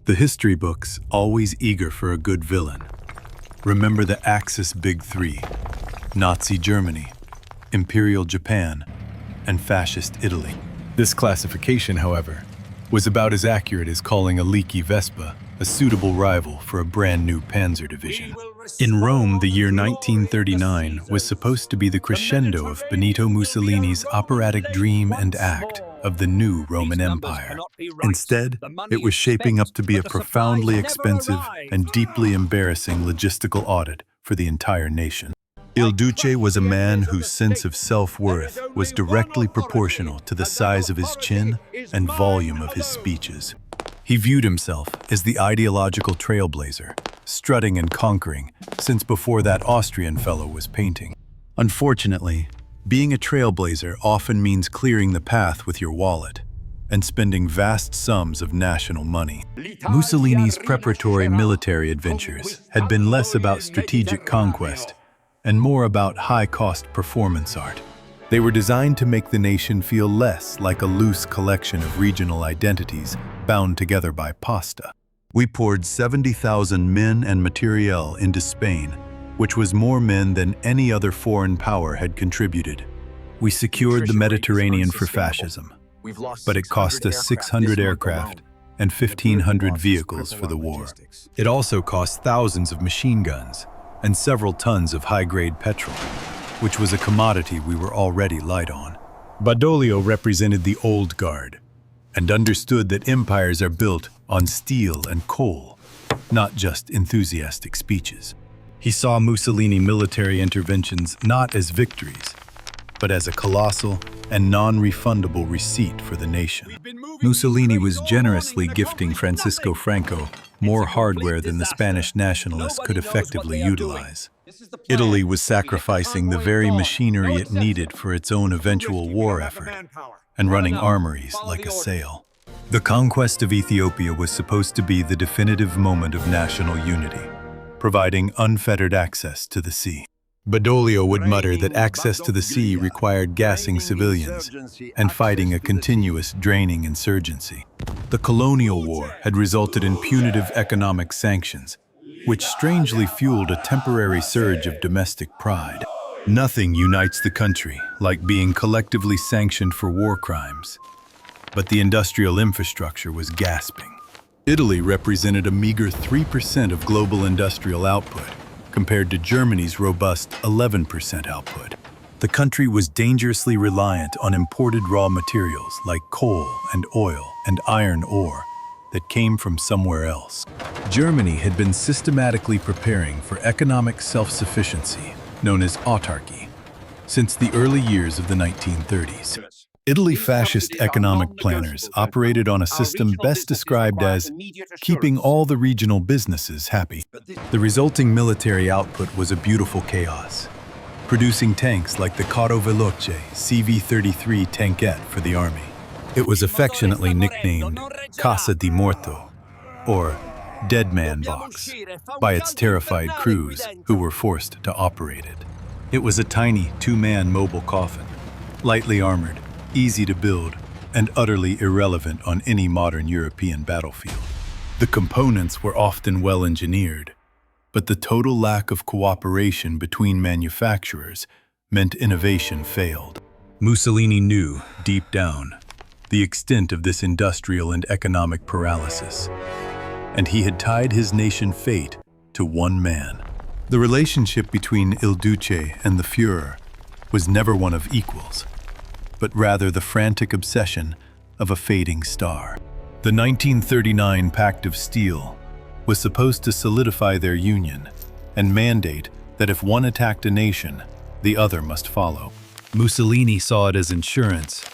The history books, always eager for a good villain. Remember the Axis Big Three: Nazi Germany, Imperial Japan, and Fascist Italy. This classification, however, was about as accurate as calling a leaky Vespa a suitable rival for a brand new panzer division. In Rome, the year 1939 was supposed to be the crescendo of Benito Mussolini's operatic dream and act of the new Roman Empire. Instead, it was shaping up to be a profoundly expensive and deeply embarrassing logistical audit for the entire nation. Il Duce was a man whose sense of self-worth was directly proportional to the size of his chin and volume of his speeches. He viewed himself as the ideological trailblazer, strutting and conquering since before that Austrian fellow was painting. Unfortunately, being a trailblazer often means clearing the path with your wallet and spending vast sums of national money. Mussolini's preparatory military adventures had been less about strategic conquest and more about high-cost performance art. They were designed to make the nation feel less like a loose collection of regional identities bound together by pasta. We poured 70,000 men and materiel into Spain, which was more men than any other foreign power had contributed. We secured the Mediterranean for fascism, but it cost us 600 aircraft and 1,500 vehicles for the war. It also cost thousands of machine guns and several tons of high-grade petrol, which was a commodity we were already light on. Badoglio represented the old guard and understood that empires are built on steel and coal, not just enthusiastic speeches. He saw Mussolini military interventions not as victories, but as a colossal and non-refundable receipt for the nation. Mussolini was generously gifting Francisco Franco more hardware than the Spanish nationalists could effectively utilize. Italy was sacrificing the very machinery it needed for its own eventual war effort and running armories like a sail. The conquest of Ethiopia was supposed to be the definitive moment of national unity, providing unfettered access to the sea. Badoglio would mutter that access to the sea required gassing civilians and fighting a continuous draining insurgency. The colonial war had resulted in punitive economic sanctions, which strangely fueled a temporary surge of domestic pride. Nothing unites the country like being collectively sanctioned for war crimes, but the industrial infrastructure was gasping. Italy represented a meager 3% of global industrial output, compared to Germany's robust 11% output. The country was dangerously reliant on imported raw materials like coal and oil and iron ore that came from somewhere else. Germany had been systematically preparing for economic self-sufficiency, known as autarky, since the early years of the 1930s. Italy fascist economic planners operated on a system best described as keeping all the regional businesses happy. The resulting military output was a beautiful chaos, producing tanks like the Carro Veloce CV-33 tankette for the army. It was affectionately nicknamed Casa di Morto, or Dead Man Box, by its terrified crews who were forced to operate it. It was a tiny two-man mobile coffin, lightly armored, easy to build, and utterly irrelevant on any modern European battlefield. The components were often well engineered, but the total lack of cooperation between manufacturers meant innovation failed. Mussolini knew, deep down, the extent of this industrial and economic paralysis, and he had tied his nation's fate to one man. The relationship between Il Duce and the Führer was never one of equals, but rather the frantic obsession of a fading star. The 1939 Pact of Steel was supposed to solidify their union and mandate that if one attacked a nation, the other must follow. Mussolini saw it as insurance,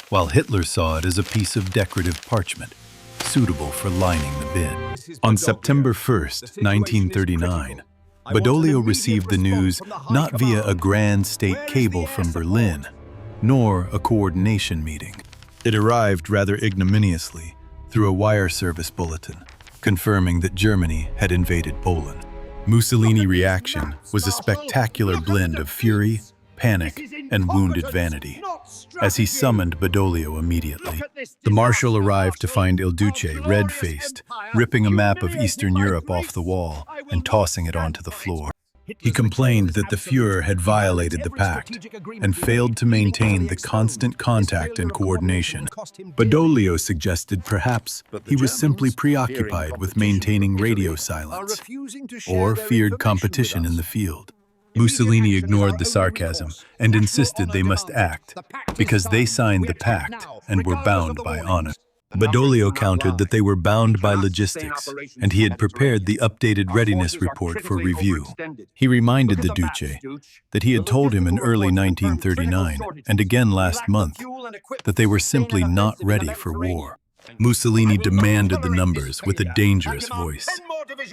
while Hitler saw it as a piece of decorative parchment, suitable for lining the bin. On September 1st, 1939, Badoglio received the news not via a grand state cable from Berlin, nor a coordination meeting. It arrived rather ignominiously through a wire service bulletin, confirming that Germany had invaded Poland. Mussolini's reaction was a spectacular blend of fury, panic, and wounded vanity. as he summoned Badoglio immediately. The marshal arrived to find Il Duce red-faced, ripping a map of Eastern Europe off the wall and tossing it onto the floor. He complained that the Führer had violated the Pact and failed to maintain the constant contact and coordination. Badoglio suggested perhaps he was simply preoccupied with maintaining radio silence or feared competition in the field. Mussolini ignored the sarcasm and insisted they must act because they signed the Pact and were bound by honor. Badoglio countered that they were bound by logistics, and he had prepared the updated readiness report for review. He reminded the Duce that he had told him in early 1939, and again last month, that they were simply not ready for war. Mussolini demanded the numbers with a dangerous voice,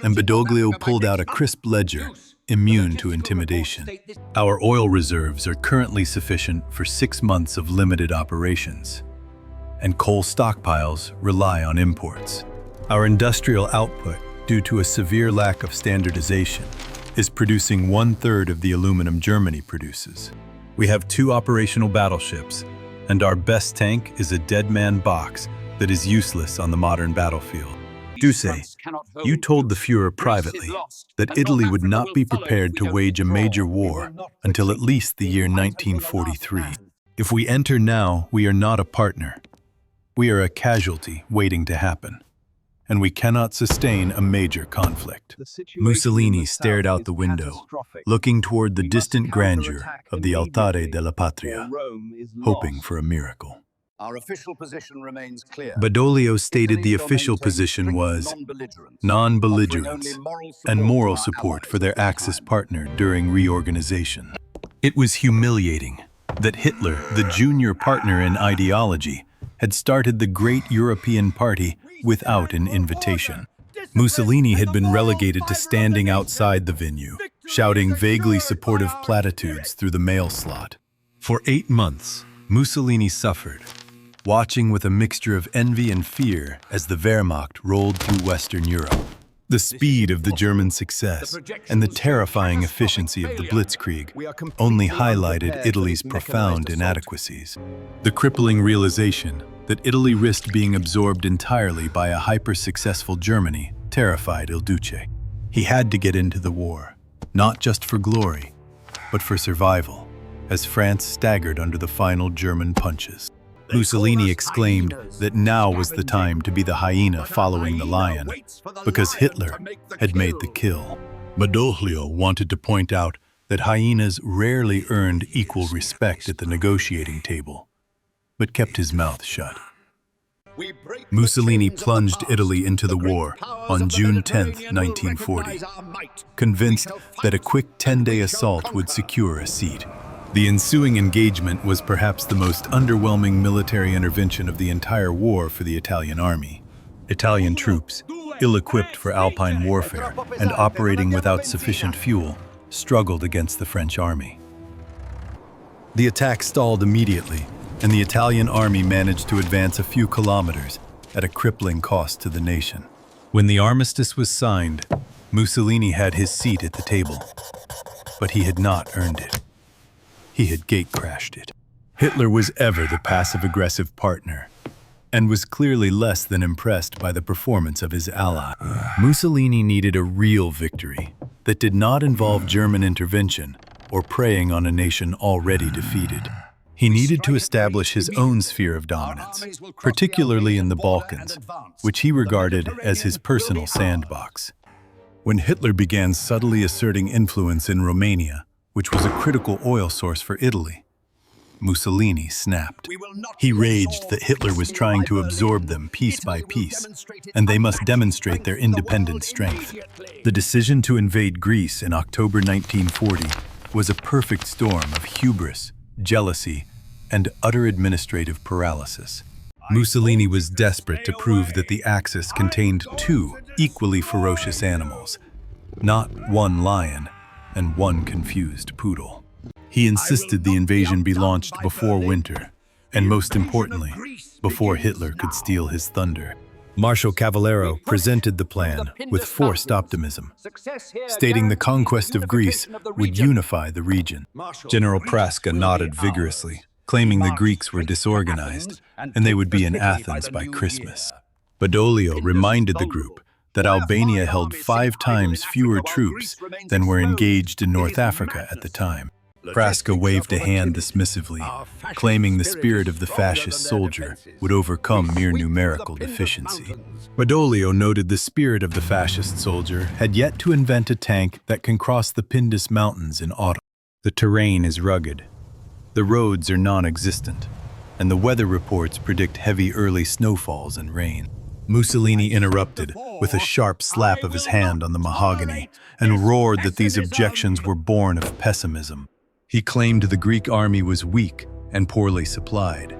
and Badoglio pulled out a crisp ledger, immune to intimidation. Our oil reserves are currently sufficient for 6 months of limited operations, and coal stockpiles rely on imports. Our industrial output, due to a severe lack of standardization, is producing 1/3 of the aluminum Germany produces. We have 2 operational battleships, and our best tank is a dead-man box that is useless on the modern battlefield. Duce, you told the Führer privately that Italy would not be prepared to wage a major war until at least the year 1943. If we enter now, we are not a partner. We are a casualty waiting to happen, and we cannot sustain a major conflict. Mussolini stared out the window, looking toward the distant grandeur of the Altare della Patria, hoping for a miracle. Our official position remains clear. Badoglio stated the official position was non-belligerence and moral support for their Axis partner during reorganization. It was humiliating that Hitler, the junior partner in ideology, had started the great European party without an invitation. Mussolini had been relegated to standing outside the venue, shouting vaguely supportive platitudes through the mail slot. For 8 months, Mussolini suffered, watching with a mixture of envy and fear as the Wehrmacht rolled through Western Europe. The speed of the German success and the terrifying efficiency of the Blitzkrieg only highlighted Italy's profound inadequacies. The crippling realization that Italy risked being absorbed entirely by a hyper-successful Germany terrified Il Duce. He had to get into the war, not just for glory, but for survival, as France staggered under the final German punches. Mussolini exclaimed that now was the time to be the hyena following the lion, because Hitler had made the kill. Badoglio wanted to point out that hyenas rarely earned equal respect at the negotiating table, but kept his mouth shut. Mussolini plunged Italy into the war on June 10, 1940, convinced that a quick 10-day assault would secure a seat. The ensuing engagement was perhaps the most underwhelming military intervention of the entire war for the Italian army. Italian troops, ill-equipped for Alpine warfare and operating without sufficient fuel, struggled against the French army. The attack stalled immediately, and the Italian army managed to advance a few kilometers at a crippling cost to the nation. When the armistice was signed, Mussolini had his seat at the table, but he had not earned it. He had gate-crashed it. Hitler was ever the passive-aggressive partner, and was clearly less than impressed by the performance of his ally. Mussolini needed a real victory that did not involve German intervention or preying on a nation already defeated. He needed to establish his own sphere of dominance, particularly in the Balkans, which he regarded as his personal sandbox. When Hitler began subtly asserting influence in Romania, which was a critical oil source for Italy, Mussolini snapped. He raged that Hitler was trying to absorb them piece by piece, and they must demonstrate their independent strength. The decision to invade Greece in October 1940 was a perfect storm of hubris, jealousy, and utter administrative paralysis. Mussolini was desperate to prove that the Axis contained 2 equally ferocious animals, not 1 lion and 1 confused poodle. He insisted the invasion be launched before winter, and most importantly, before Hitler could steal his thunder. Marshal Cavallero presented the plan with forced optimism, stating the conquest of Greece would unify the region. General Praska nodded vigorously, claiming the Greeks were disorganized and they would be in Athens by Christmas. Badoglio reminded the group that Albania held 5 times fewer troops than were engaged in North Africa at the time. Prasca waved a hand dismissively, claiming the spirit of the fascist soldier would overcome mere numerical deficiency. Badoglio noted the spirit of the fascist soldier had yet to invent a tank that can cross the Pindus Mountains in autumn. The terrain is rugged, the roads are non-existent, and the weather reports predict heavy early snowfalls and rain. Mussolini interrupted with a sharp slap of his hand on the mahogany and roared that these objections were born of pessimism. He claimed the Greek army was weak and poorly supplied,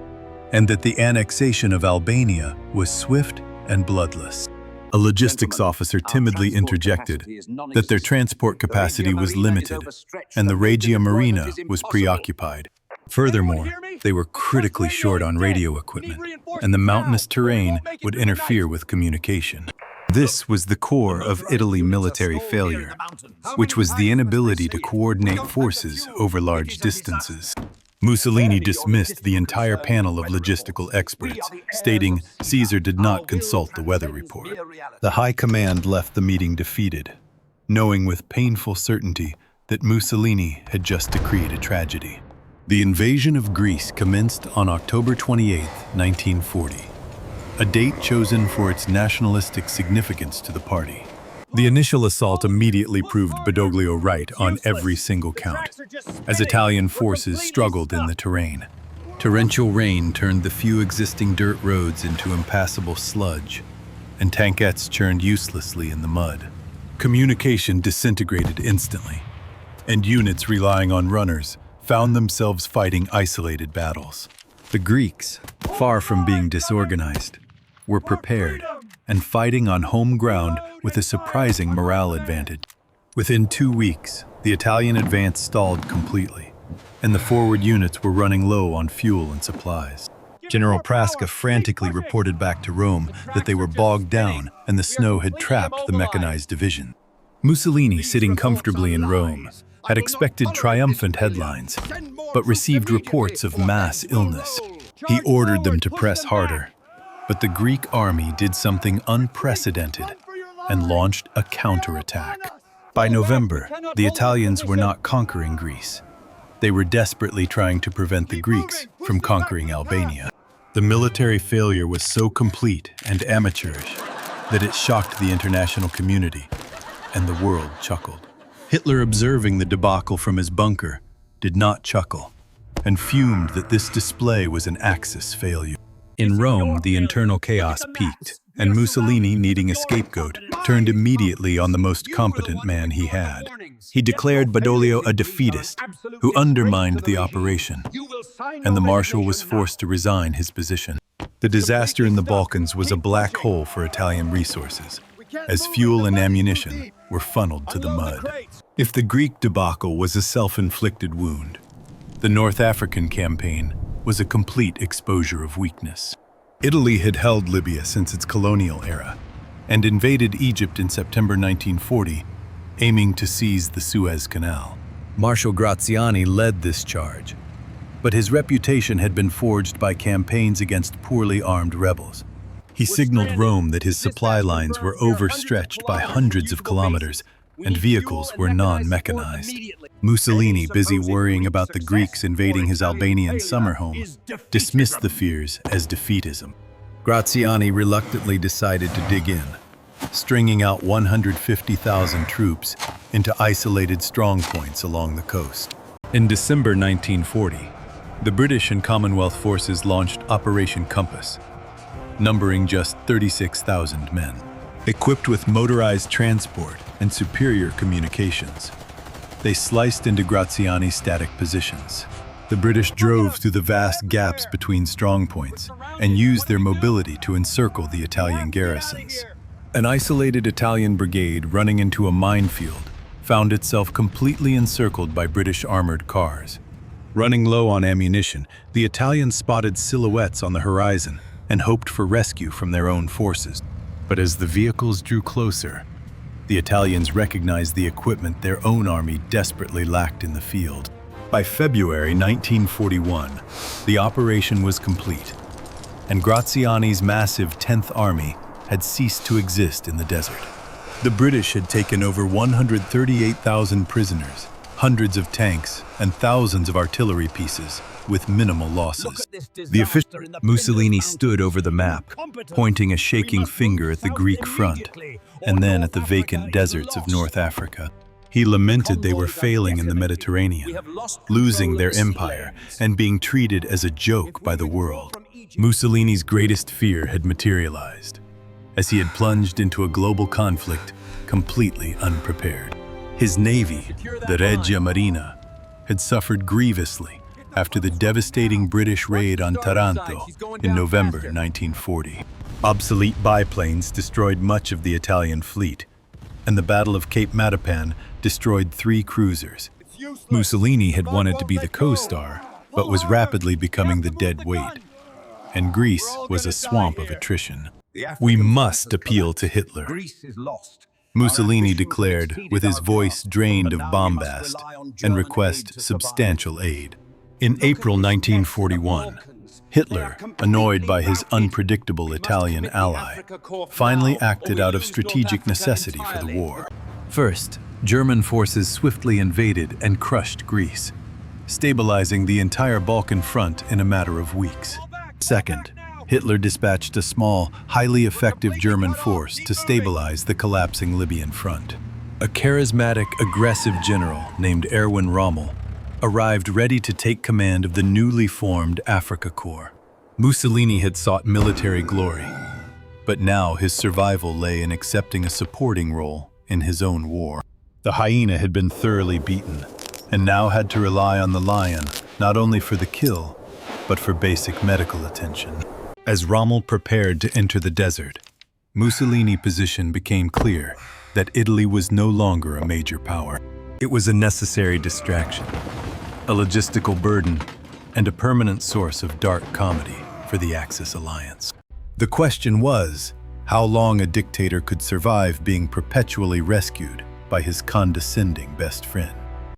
and that the annexation of Albania was swift and bloodless. A logistics officer timidly interjected that their transport capacity was limited and the Regia Marina was preoccupied. Furthermore, they were critically short on radio equipment, and the mountainous terrain would interfere with communication. This was the core of Italy's military failure, which was the inability to coordinate forces over large distances. Mussolini dismissed the entire panel of logistical experts, stating Caesar did not consult the weather report. The High Command left the meeting defeated, knowing with painful certainty that Mussolini had just decreed a tragedy. The invasion of Greece commenced on October 28, 1940. A date chosen for its nationalistic significance to the party. The initial assault immediately proved Badoglio right on every single count, as Italian forces struggled in the terrain. Torrential rain turned the few existing dirt roads into impassable sludge, and tankettes churned uselessly in the mud. Communication disintegrated instantly, and units relying on runners found themselves fighting isolated battles. The Greeks, far from being disorganized, were prepared and fighting on home ground with a surprising morale advantage. Within 2 weeks, the Italian advance stalled completely, and the forward units were running low on fuel and supplies. General Prasca frantically reported back to Rome that they were bogged down and the snow had trapped the mechanized division. Mussolini, sitting comfortably in Rome, had expected triumphant headlines, but received reports of mass illness. He ordered them to press harder. But the Greek army did something unprecedented and launched a counterattack. By November, the Italians were not conquering Greece. They were desperately trying to prevent the Greeks from conquering Albania. The military failure was so complete and amateurish that it shocked the international community, and the world chuckled. Hitler, observing the debacle from his bunker, did not chuckle, and fumed that this display was an Axis failure. In Rome, the internal chaos peaked, and Mussolini, needing a scapegoat, turned immediately on the most competent man he had. He declared Badoglio a defeatist who undermined the operation, and the marshal was forced to resign his position. The disaster in the Balkans was a black hole for Italian resources, as fuel and ammunition were funneled to the mud. If the Greek debacle was a self-inflicted wound, the North African campaign was a complete exposure of weakness. Italy had held Libya since its colonial era and invaded Egypt in September 1940, aiming to seize the Suez Canal. Marshal Graziani led this charge, but his reputation had been forged by campaigns against poorly armed rebels. He signaled Rome that his supply lines were overstretched by hundreds of kilometers and vehicles were non-mechanized. Mussolini, busy worrying about the Greeks invading his Albanian summer home, dismissed the fears as defeatism. Graziani reluctantly decided to dig in, stringing out 150,000 troops into isolated strongpoints along the coast. In December 1940, the British and Commonwealth forces launched Operation Compass, numbering just 36,000 men. Equipped with motorized transport and superior communications, they sliced into Graziani's static positions. The British drove through the vast gaps between strongpoints and used their mobility to encircle the Italian garrisons. An isolated Italian brigade running into a minefield found itself completely encircled by British armored cars. Running low on ammunition, the Italians spotted silhouettes on the horizon and hoped for rescue from their own forces. But as the vehicles drew closer, the Italians recognized the equipment their own army desperately lacked in the field. By February 1941, the operation was complete, and Graziani's massive 10th Army had ceased to exist in the desert. The British had taken over 138,000 prisoners, hundreds of tanks, and thousands of artillery pieces, with minimal losses. Mussolini stood over the map, pointing a shaking finger at the Greek front, and then at the vacant deserts of North Africa. He lamented they were failing in the Mediterranean, losing their empire, and being treated as a joke by the world. Mussolini's greatest fear had materialized, as he had plunged into a global conflict completely unprepared. His navy, the Regia Marina, had suffered grievously after the devastating British raid on Taranto in November 1940. Obsolete biplanes destroyed much of the Italian fleet, and the Battle of Cape Matapan destroyed 3 cruisers. Mussolini had wanted to be the co-star, but was rapidly becoming the dead weight, and Greece was a swamp of attrition. We must appeal to Hitler, Mussolini declared, with his voice drained of bombast, and request substantial aid. In April 1941, Hitler, annoyed by his unpredictable Italian ally, finally acted out of strategic necessity for the war. First, German forces swiftly invaded and crushed Greece, stabilizing the entire Balkan front in a matter of weeks. Second, Hitler dispatched a small, highly effective German force to stabilize the collapsing Libyan front. A charismatic, aggressive general named Erwin Rommel arrived ready to take command of the newly formed Afrika Korps. Mussolini had sought military glory, but now his survival lay in accepting a supporting role in his own war. The Hyena had been thoroughly beaten, and now had to rely on the lion not only for the kill, but for basic medical attention. As Rommel prepared to enter the desert, Mussolini's position became clear that Italy was no longer a major power. It was a necessary distraction, a logistical burden, and a permanent source of dark comedy for the Axis alliance. The question was, how long a dictator could survive being perpetually rescued by his condescending best friend?